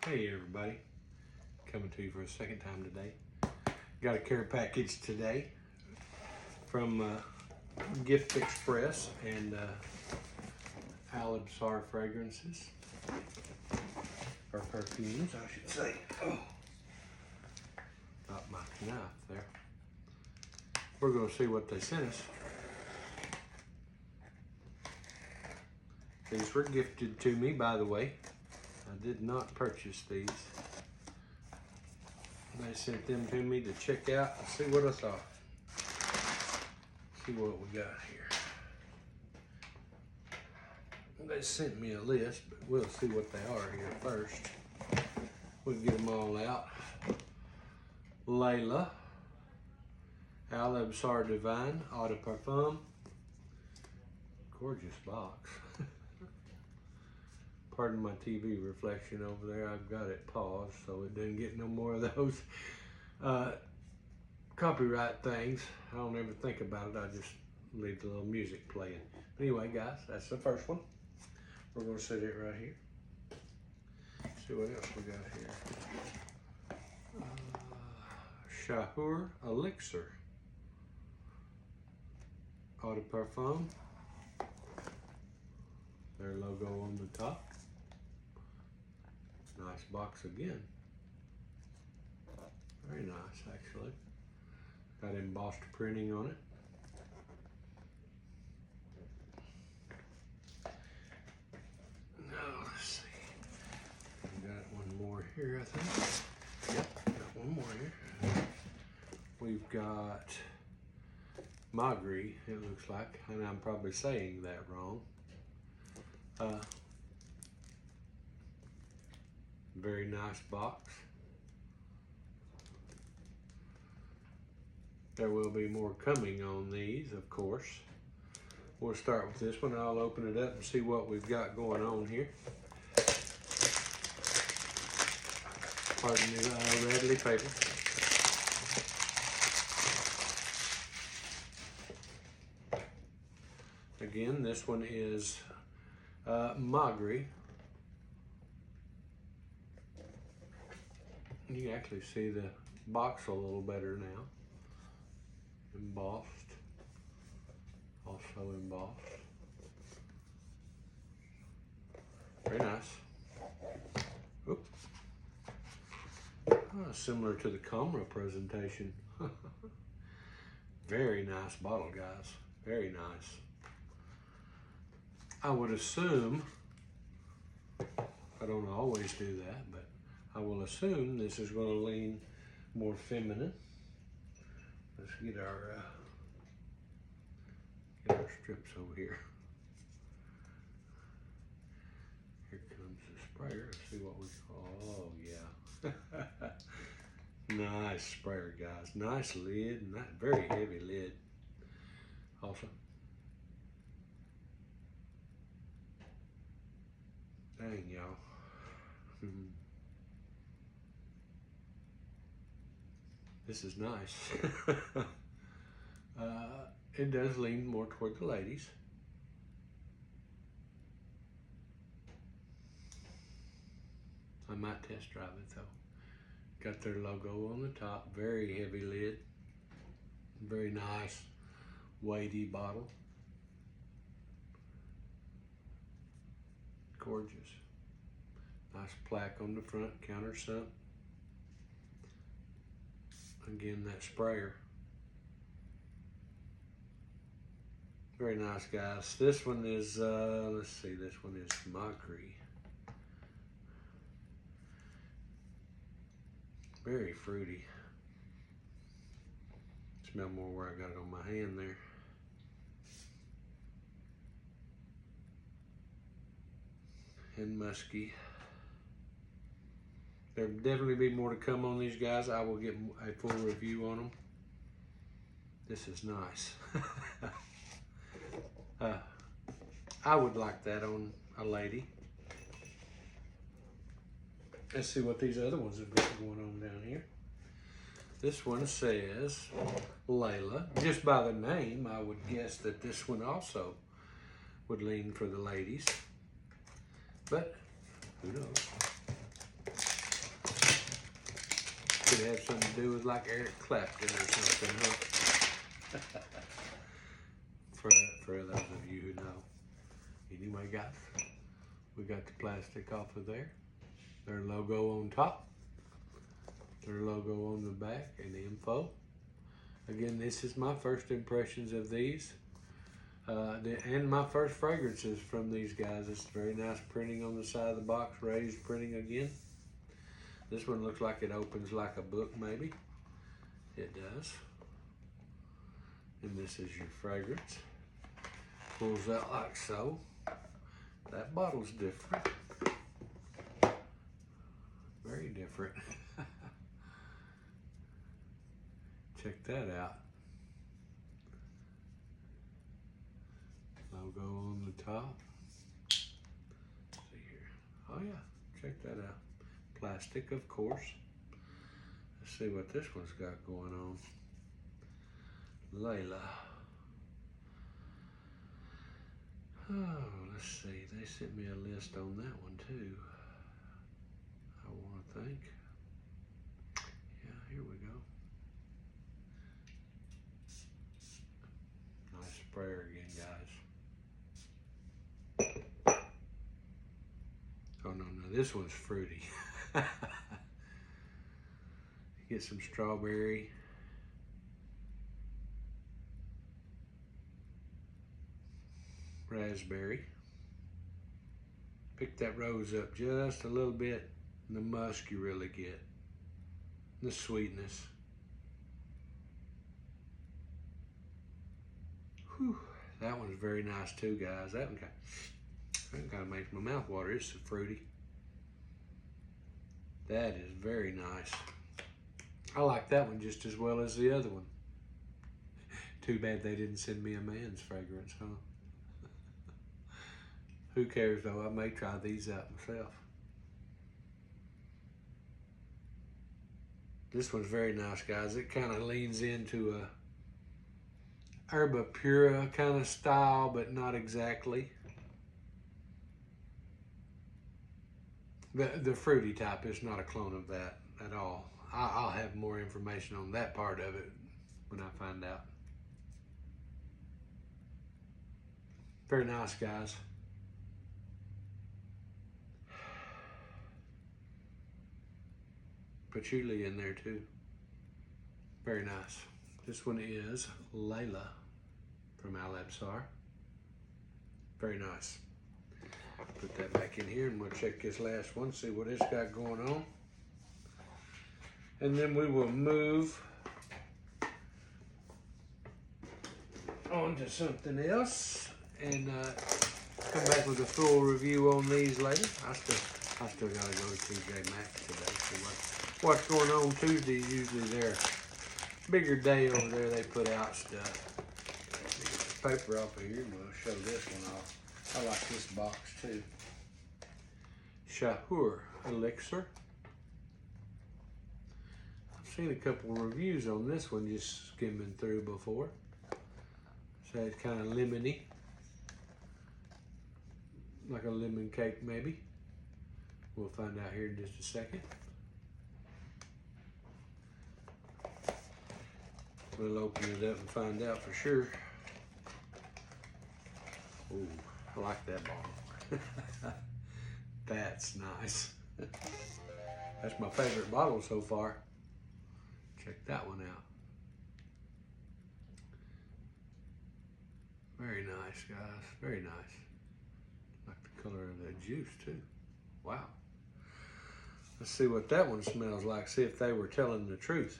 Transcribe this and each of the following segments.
Hey everybody, coming to you for a second time today. Got a care package today from Gift Express and Absar fragrances, or perfumes I should say. Oh, got my knife there. We're going to see what they sent us. These were gifted to me, by the way. I did not purchase these. They sent them to me to check out and see what I thought. See what we got here. They sent me a list, but we'll see what they are here first. We'll get them all out. Layla, Absar Divine, Eau de Parfum. Gorgeous box. Pardon my TV reflection over there. I've got it paused so it didn't get no more of those copyright things. I don't ever think about it. I just leave the little music playing. Anyway, guys, that's the first one. We're going to set it right here. See what else we got here. Shahur Elixir, Eau de Parfum. Their logo on the top. Nice box again. Very nice, actually. Got embossed printing on it. Now, let's see. We got one more here, I think. Yep, got one more here. We've got Magri, it looks like, and I'm probably saying that wrong. Very nice box. There will be more coming on these, of course. We'll start with this one. I'll open it up and see what we've got going on here. Pardon the rattly paper. Again, this one is Magri. You can actually see the box a little better now. Embossed. Also embossed. Very nice. Oop. Similar to the camera presentation. Very nice bottle, guys. Very nice. I would assume, I don't always do that, but I will assume this is going to lean more feminine. Let's get our strips over here. Here comes the sprayer. Let's see what we call. Oh yeah, nice sprayer, guys. Nice lid, not very heavy lid. Also, dang y'all. This is nice. It does lean more toward the ladies. I might test drive it though. Got their logo on the top, very heavy lid. Very nice, weighty bottle. Gorgeous. Nice plaque on the front, countersunk. Again, that sprayer. Very nice, guys. This one is, let's see, this one is Magri. Very fruity. Smell more where I got it on my hand there. And musky. There'll definitely be more to come on these guys. I will get a full review on them. This is nice. I would like that on a lady. Let's see what these other ones have got going on down here. This one says Layla. Just by the name, I would guess that this one also would lean for the ladies. But who knows? could have something to do with like Eric Clapton or something, huh? For those of you who know. Anyway, guys, we got the plastic off of there. Their logo on top. Their logo on the back and the info. Again, this is my first impressions of these. And my first fragrances from these guys. It's very nice printing on the side of the box, raised printing again. This one looks like it opens like a book, maybe. It does. And this is your fragrance. Pulls out like so. That bottle's different. Very different. Check that out. Logo on the top. Let's see here. Oh yeah, check that out. Plastic, of course. Let's see what this one's got going on. Layla. Oh, let's see. They sent me a list on that one too. I want to think. Yeah, here we go. Nice sprayer again, guys. Oh no, this one's fruity. Get some strawberry. Raspberry. Pick that rose up just a little bit. And the musk you really get. The sweetness. Whew. That one's very nice too, guys. That one kind of makes my mouth water. It's so fruity. That is very nice. I like that one just as well as the other one. Too bad they didn't send me a man's fragrance, huh? Who cares though? I may try these out myself. This one's very nice, guys. It kind of leans into a Herba Pura kind of style, but not exactly. The fruity type is not a clone of that at all. I'll have more information on that part of it when I find out. Very nice, guys. Patchouli in there too. Very nice. This one is Layla from Absar. Very nice. Put that back in here and we'll check this last one, see what it's got going on. And then we will move on to something else and come back with a full review on these later. I still gotta go to TJ Maxx today. See what's going on. Tuesday is usually their bigger day over there. They put out stuff. Get the paper off of here and we'll show this one off. I like this box too. Shahur Elixir. I've seen a couple reviews on this one just skimming through before. So it's kind of lemony. Like a lemon cake maybe. We'll find out here in just a second. We'll open it up and find out for sure. Ooh, I like that bottle. That's nice. That's my favorite bottle so far. Check that one out. Very nice, guys. Very nice. Like the color of that juice too. Wow. Let's see what that one smells like. See if they were telling the truth.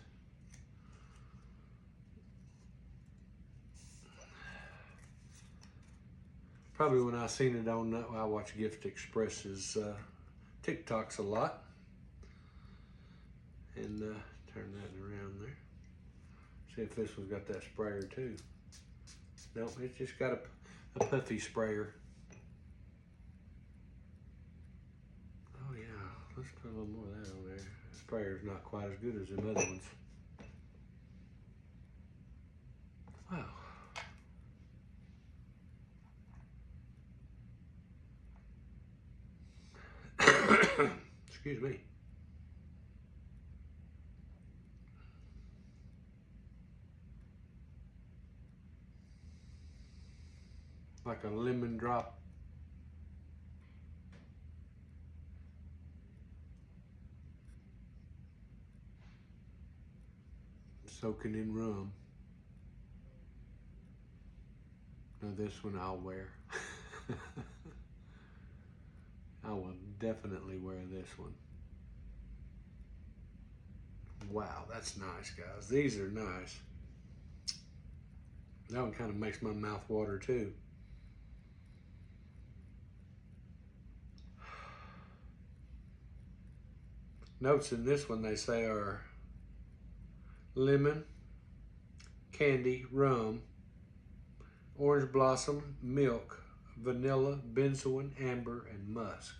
Probably when I seen it on, I watch Gift Express's TikToks a lot. And turn that around there. See if this one's got that sprayer too. Nope, it's just got a puffy sprayer. Oh yeah, let's put a little more of that on there. The sprayer's not quite as good as them other ones. Wow. Excuse me. like a lemon drop. Soaking in rum. Now this one I'll wear. I will definitely wear this one. Wow, that's nice, guys. These are nice. That one kind of makes my mouth water too. Notes in this one they say are lemon, candy, rum, orange blossom, milk, vanilla, benzoin, amber, and musk.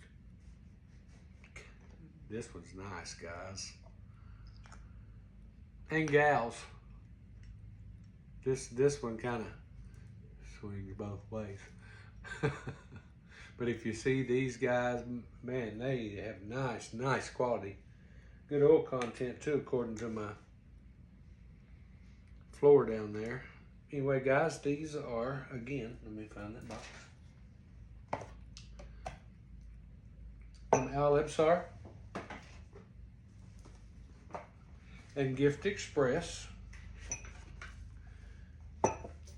This one's nice, guys. And gals. This one kind of swings both ways. But if you see these guys, man, they have nice quality. Good oil content too, according to my floor down there. Anyway, guys, these are, again, let me find that box. From Absar and Gift Express.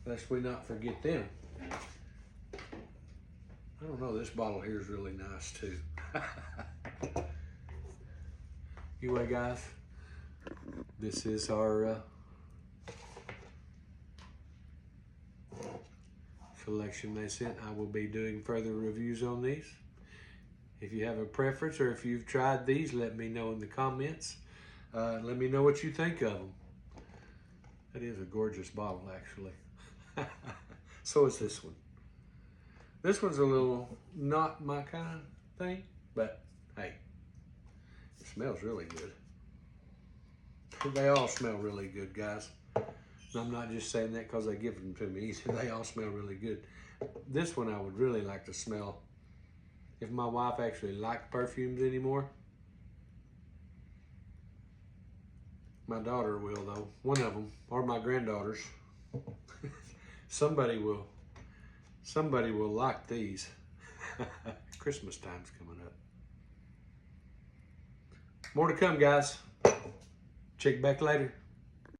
Lest we not forget them. I don't know, this bottle here is really nice too. Anyway, guys, this is our selection they sent. I will be doing further reviews on these. If you have a preference or if you've tried these, let me know in the comments. Let me know what you think of them. That is a gorgeous bottle, actually. So is this one. This one's a little not my kind of thing, but hey, it smells really good. They all smell really good, guys. And I'm not just saying that because they give them to me. They all smell really good. This one I would really like to smell. If my wife actually liked perfumes anymore, my daughter will though. One of them, or my granddaughters. Somebody will like these. Christmas time's coming up. More to come, guys. Check back later.